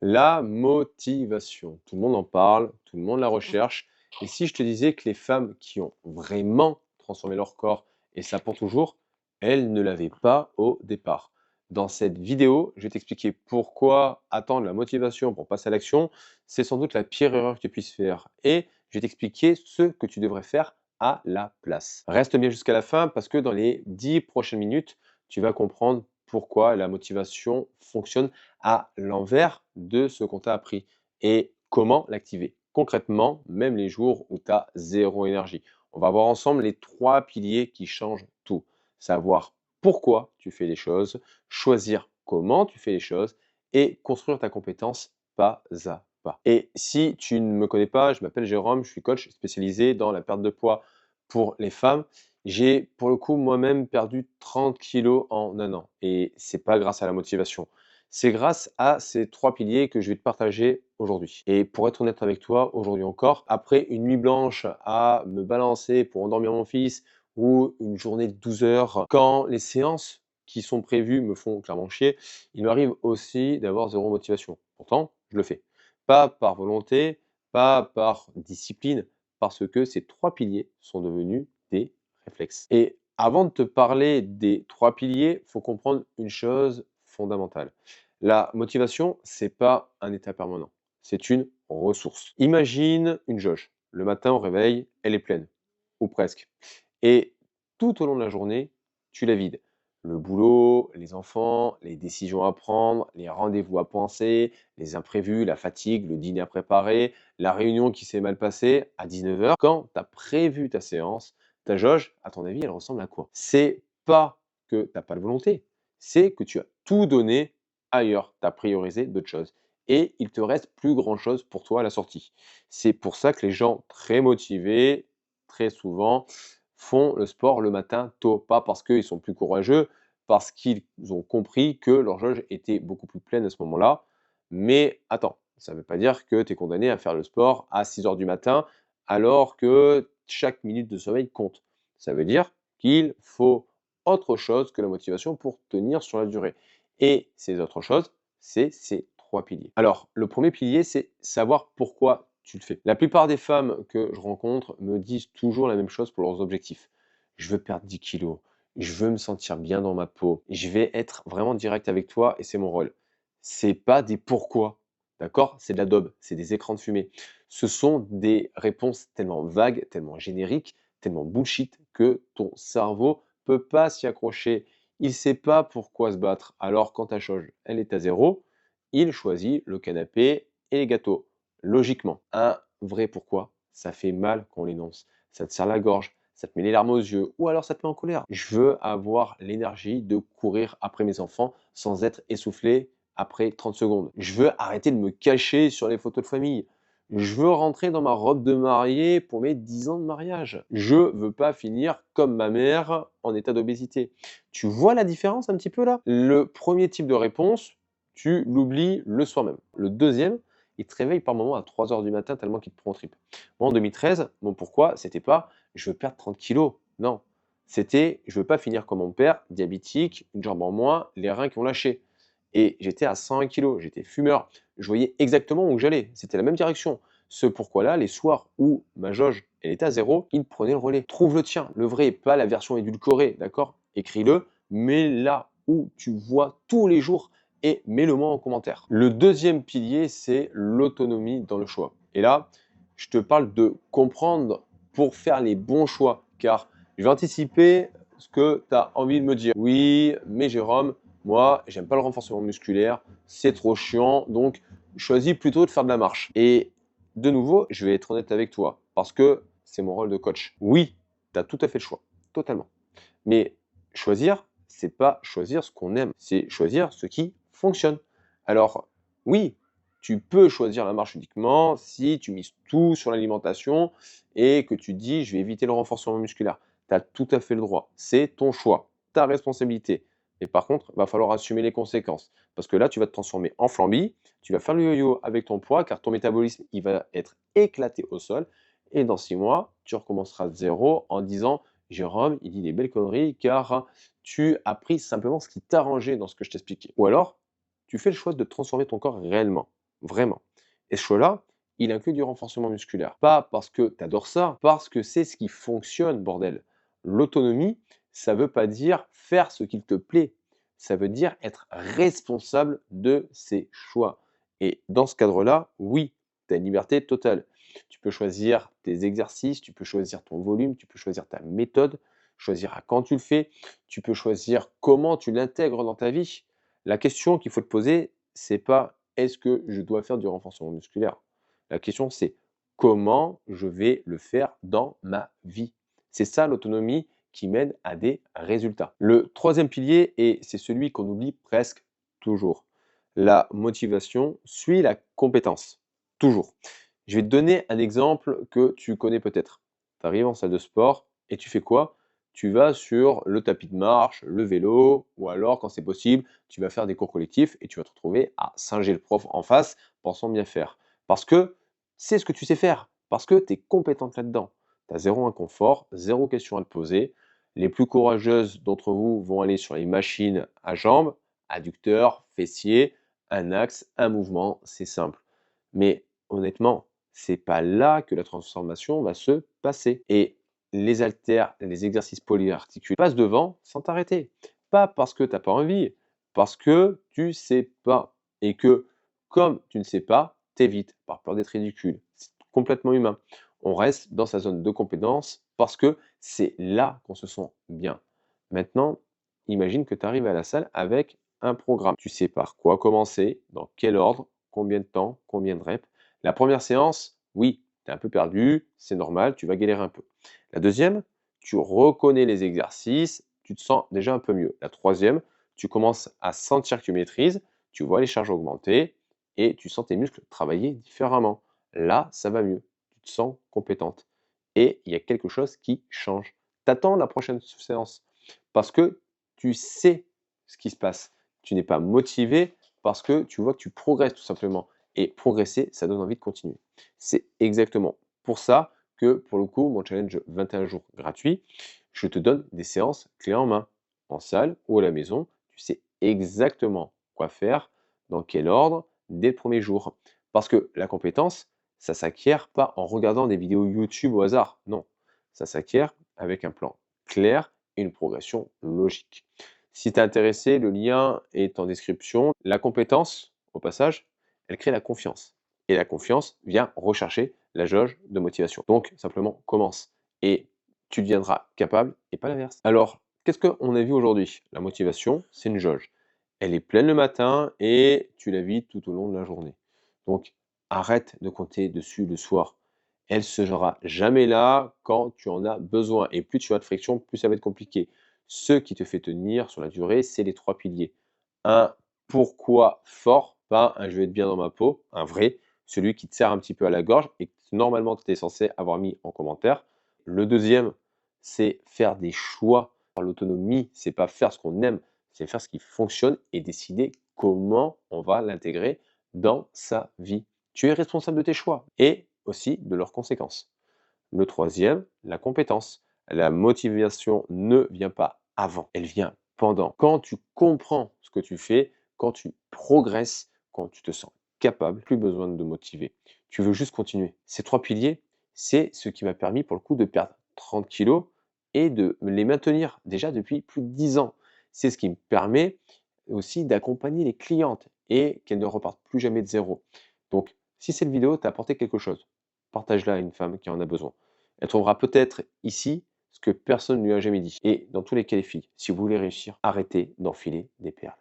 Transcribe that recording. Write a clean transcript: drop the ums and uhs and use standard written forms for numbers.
La motivation, tout le monde en parle, tout le monde la recherche. Et si je te disais que les femmes qui ont vraiment transformé leur corps, et ça pour toujours, elles ne l'avaient pas au départ. Dans cette vidéo, je vais t'expliquer pourquoi attendre la motivation pour passer à l'action, c'est sans doute la pire erreur que tu puisses faire. Et je vais t'expliquer ce que tu devrais faire à la place. Reste bien jusqu'à la fin parce que dans les 10 prochaines minutes, tu vas comprendre pourquoi la motivation fonctionne à l'envers de ce qu'on t'a appris et comment l'activer concrètement, même les jours où tu as zéro énergie. On va voir ensemble les trois piliers qui changent tout. Savoir pourquoi tu fais les choses, choisir comment tu fais les choses et construire ta compétence pas à pas. Et si tu ne me connais pas, je m'appelle Jérôme, je suis coach spécialisé dans la perte de poids pour les femmes. J'ai pour le coup moi-même perdu 30 kilos en un an et c'est pas grâce à la motivation. C'est grâce à ces 3 piliers que je vais te partager aujourd'hui. Et pour être honnête avec toi, aujourd'hui encore, après une nuit blanche à me balancer pour endormir mon fils ou une journée de 12 heures, quand les séances qui sont prévues me font clairement chier, il m'arrive aussi d'avoir zéro motivation. Pourtant, je le fais. Pas par volonté, pas par discipline, parce que ces 3 piliers sont devenus des réflexes. Et avant de te parler des 3 piliers, il faut comprendre une chose fondamentale. La motivation, c'est pas un état permanent, c'est une ressource. Imagine une jauge. Le matin au réveil, elle est pleine, ou presque. Et tout au long de la journée, tu la vides. Le boulot, les enfants, les décisions à prendre, les rendez-vous à penser, les imprévus, la fatigue, le dîner à préparer, la réunion qui s'est mal passée à 19 heures. Quand tu as prévu ta séance, ta jauge, à ton avis, elle ressemble à quoi? C'est pas que tu n'as pas de volonté, c'est que tu as tout donné ailleurs, tu as priorisé d'autres choses. Et il te reste plus grand-chose pour toi à la sortie. C'est pour ça que les gens très motivés, très souvent, font le sport le matin tôt. Pas parce qu'ils sont plus courageux, parce qu'ils ont compris que leur jauge était beaucoup plus pleine à ce moment-là. Mais attends, ça ne veut pas dire que tu es condamné à faire le sport à 6 heures du matin, alors que chaque minute de sommeil compte. Ça veut dire qu'il faut autre chose que la motivation pour tenir sur la durée. Et ces autres choses, c'est ces 3 piliers. Alors, le premier pilier, c'est savoir pourquoi tu le fais. La plupart des femmes que je rencontre me disent toujours la même chose pour leurs objectifs. Je veux perdre 10 kilos, je veux me sentir bien dans ma peau, je vais être vraiment direct avec toi et c'est mon rôle. C'est pas des pourquoi, d'accord? C'est de la daube, c'est des écrans de fumée. Ce sont des réponses tellement vagues, tellement génériques, tellement bullshit que ton cerveau peut pas s'y accrocher. Il sait pas pourquoi se battre. Alors quand ta jauge, elle est à zéro, il choisit le canapé et les gâteaux. Logiquement, un vrai pourquoi, ça fait mal quand on l'énonce. Ça te serre la gorge, ça te met les larmes aux yeux ou alors ça te met en colère. Je veux avoir l'énergie de courir après mes enfants sans être essoufflé après 30 secondes. Je veux arrêter de me cacher sur les photos de famille. Je veux rentrer dans ma robe de mariée pour mes 10 ans de mariage. Je veux pas finir comme ma mère en état d'obésité. Tu vois la différence un petit peu là? Le premier type de réponse, tu l'oublies le soir même. Le deuxième, il te réveille par moment à 3 heures du matin tellement qu'il te prend en tripes. Moi en 2013, mon pourquoi, c'était pas je veux perdre 30 kilos. Non. C'était je veux pas finir comme mon père, diabétique, une jambe en moins, les reins qui ont lâché. Et j'étais à 120 kilos, j'étais fumeur. Je voyais exactement où j'allais. C'était la même direction. Ce pourquoi-là, les soirs où ma jauge elle était à zéro, il prenait le relais. Trouve le tien, le vrai, pas la version édulcorée, d'accord? Écris-le, mais là où tu vois tous les jours et mets-le-moi en commentaire. Le deuxième pilier, c'est l'autonomie dans le choix. Et là, je te parle de comprendre pour faire les bons choix, car je vais anticiper ce que tu as envie de me dire. Oui, mais Jérôme, moi, j'aime pas le renforcement musculaire, c'est trop chiant, donc choisis plutôt de faire de la marche. Et de nouveau, je vais être honnête avec toi, parce que c'est mon rôle de coach. Oui, tu as tout à fait le choix, totalement. Mais choisir, c'est pas choisir ce qu'on aime, c'est choisir ce qui fonctionne. Alors, oui, tu peux choisir la marche uniquement si tu mises tout sur l'alimentation et que tu dis je vais éviter le renforcement musculaire. Tu as tout à fait le droit. C'est ton choix, ta responsabilité. Et par contre, il va falloir assumer les conséquences. Parce que là, tu vas te transformer en flambi, tu vas faire le yo-yo avec ton poids, car ton métabolisme, il va être éclaté au sol. Et dans 6 mois, tu recommenceras de zéro en disant Jérôme, il dit des belles conneries car tu as pris simplement ce qui t'arrangeait dans ce que je t'expliquais. Ou alors, tu fais le choix de transformer ton corps réellement. vraiment. Et ce choix-là, il inclut du renforcement musculaire. Pas parce que tu adores ça, parce que c'est ce qui fonctionne, bordel. L'autonomie, ça veut pas dire faire ce qu'il te plaît. Ça veut dire être responsable de ses choix. Et dans ce cadre-là, oui, tu as une liberté totale. Tu peux choisir tes exercices, tu peux choisir ton volume, tu peux choisir ta méthode, choisir à quand tu le fais, tu peux choisir comment tu l'intègres dans ta vie. La question qu'il faut te poser, c'est pas est-ce que je dois faire du renforcement musculaire? La question, c'est comment je vais le faire dans ma vie? C'est ça l'autonomie qui mène à des résultats. Le troisième pilier, et c'est celui qu'on oublie presque toujours, la motivation suit la compétence. Toujours. Je vais te donner un exemple que tu connais peut-être. Tu arrives en salle de sport et tu fais quoi? Tu vas sur le tapis de marche, le vélo, ou alors, quand c'est possible, tu vas faire des cours collectifs et tu vas te retrouver à singer le prof en face, pensant bien faire. Parce que c'est ce que tu sais faire, parce que tu es compétente là-dedans. Tu as zéro inconfort, zéro question à te poser. Les plus courageuses d'entre vous vont aller sur les machines à jambes, adducteurs, fessiers, un axe, un mouvement, c'est simple. Mais honnêtement, c'est pas là que la transformation va se passer. Et les haltères, les exercices polyarticulaires passent devant sans t'arrêter. Pas parce que tu n'as pas envie, parce que tu sais pas. Et que, comme tu ne sais pas, t'évites par peur d'être ridicule. C'est complètement humain. On reste dans sa zone de compétence parce que c'est là qu'on se sent bien. Maintenant, imagine que tu arrives à la salle avec un programme. Tu sais par quoi commencer, dans quel ordre, combien de temps, combien de reps. La première séance, oui, tu es un peu perdu, c'est normal, tu vas galérer un peu. La deuxième, tu reconnais les exercices, tu te sens déjà un peu mieux. La troisième, tu commences à sentir que tu maîtrises, tu vois les charges augmenter et tu sens tes muscles travailler différemment. Là, ça va mieux, tu te sens compétente. Et il y a quelque chose qui change. T'attends la prochaine séance parce que tu sais ce qui se passe. Tu n'es pas motivé parce que tu vois que tu progresses tout simplement. Et progresser, ça donne envie de continuer. C'est exactement pour ça que, pour le coup, mon challenge 21 jours gratuit, je te donne des séances clés en main, en salle ou à la maison. Tu sais exactement quoi faire, dans quel ordre, dès le premier jour. Parce que la compétence, ça s'acquiert pas en regardant des vidéos YouTube au hasard. Non, ça s'acquiert avec un plan clair et une progression logique. Si tu es intéressé, le lien est en description. La compétence, au passage, elle crée la confiance. Et la confiance vient rechercher la jauge de motivation. Donc, simplement, commence. Et tu deviendras capable et pas l'inverse. Alors, qu'est-ce qu'on a vu aujourd'hui? La motivation, c'est une jauge. Elle est pleine le matin et tu la vides tout au long de la journée. Donc, arrête de compter dessus le soir. Elle sera jamais là quand tu en as besoin. Et plus tu as de friction, plus ça va être compliqué. Ce qui te fait tenir sur la durée, c'est les trois piliers. Un pourquoi fort, pas un je vais être bien dans ma peau, un vrai, celui qui te serre un petit peu à la gorge et que normalement tu étais censé avoir mis en commentaire. Le deuxième, c'est faire des choix. L'autonomie, c'est pas faire ce qu'on aime, c'est faire ce qui fonctionne et décider comment on va l'intégrer dans sa vie. Tu es responsable de tes choix et aussi de leurs conséquences. Le troisième, la compétence. La motivation ne vient pas avant, elle vient pendant. Quand tu comprends ce que tu fais, quand tu progresses, quand tu te sens capable, plus besoin de te motiver. Tu veux juste continuer. Ces trois piliers, c'est ce qui m'a permis pour le coup de perdre 30 kilos et de les maintenir déjà depuis plus de 10 ans. C'est ce qui me permet aussi d'accompagner les clientes et qu'elles ne repartent plus jamais de zéro. Donc, si cette vidéo t'a apporté quelque chose, partage-la à une femme qui en a besoin. Elle trouvera peut-être ici ce que personne ne lui a jamais dit. Et dans tous les cas, les filles, si vous voulez réussir, arrêtez d'enfiler des perles.